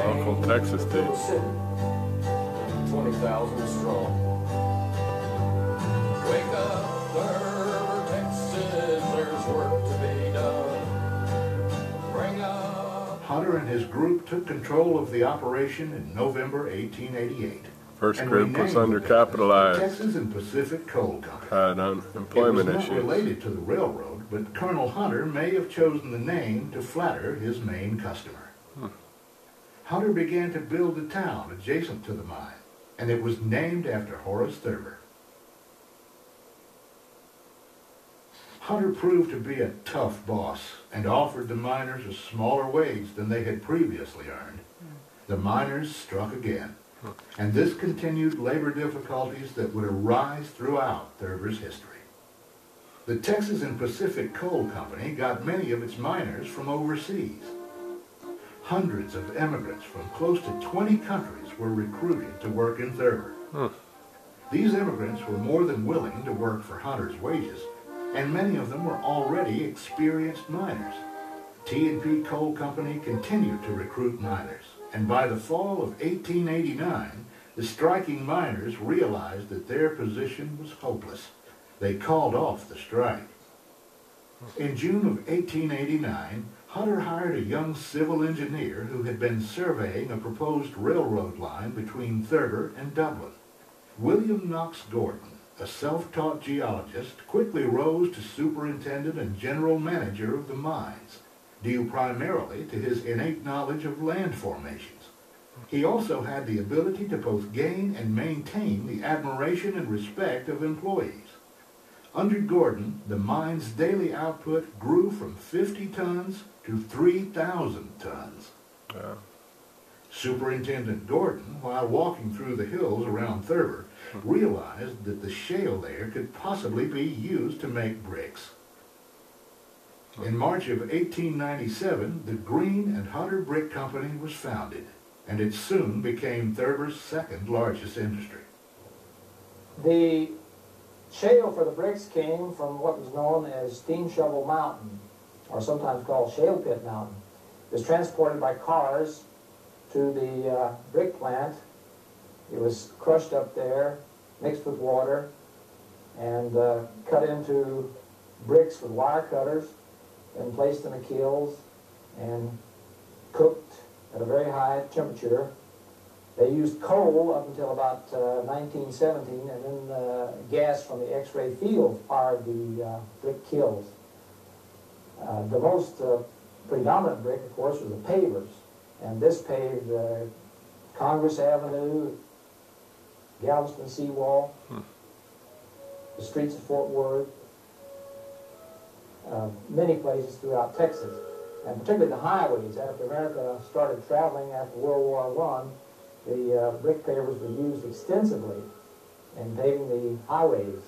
Uncle Texas did. 20,000 strong. Wake up, Thurber Texas, there's work to be done. Bring up. Hunter and his group took control of the operation in November 1888. First group was undercapitalized. Texas and Pacific Coal Company. Had unemployment issues. It was not issues. related to the railroad, but Colonel Hunter may have chosen the name to flatter his main customer. Hunter began to build a town adjacent to the mine, and it was named after Horace Thurber. Hunter proved to be a tough boss and offered the miners a smaller wage than they had previously earned. The miners struck again, and this continued labor difficulties that would arise throughout Thurber's history. The Texas and Pacific Coal Company got many of its miners from overseas. Hundreds of immigrants from close to 20 countries were recruited to work in Thurber. These immigrants were more than willing to work for Hunter's wages, and many of them were already experienced miners. T&P Coal Company continued to recruit miners, and by the fall of 1889, the striking miners realized that their position was hopeless. They called off the strike. In June of 1889, Hunter hired a young civil engineer who had been surveying a proposed railroad line between Thurber and Dublin. William Knox Gordon, a self-taught geologist, quickly rose to superintendent and general manager of the mines, due primarily to his innate knowledge of land formations. He also had the ability to both gain and maintain the admiration and respect of employees. Under Gordon, the mine's daily output grew from 50 tons to 3,000 tons. Superintendent Gordon, while walking through the hills around Thurber, realized that the shale there could possibly be used to make bricks. In March of 1897, the Green and Hunter Brick Company was founded, and it soon became Thurber's second largest industry. The shale for the bricks came from what was known as Steam Shovel Mountain, or sometimes called Shale Pit Mountain. It was transported by cars to the brick plant. It was crushed up there, mixed with water, and cut into bricks with wire cutters, and placed in the kilns and cooked at a very high temperature. They used coal up until about 1917, and then gas from the X-ray field fired the brick kilns. The most predominant brick, of course, was the pavers, and this paved Congress Avenue, Galveston Seawall, the streets of Fort Worth, many places throughout Texas, and particularly the highways. After America started traveling after World War I, the brick pavers were used extensively in paving the highways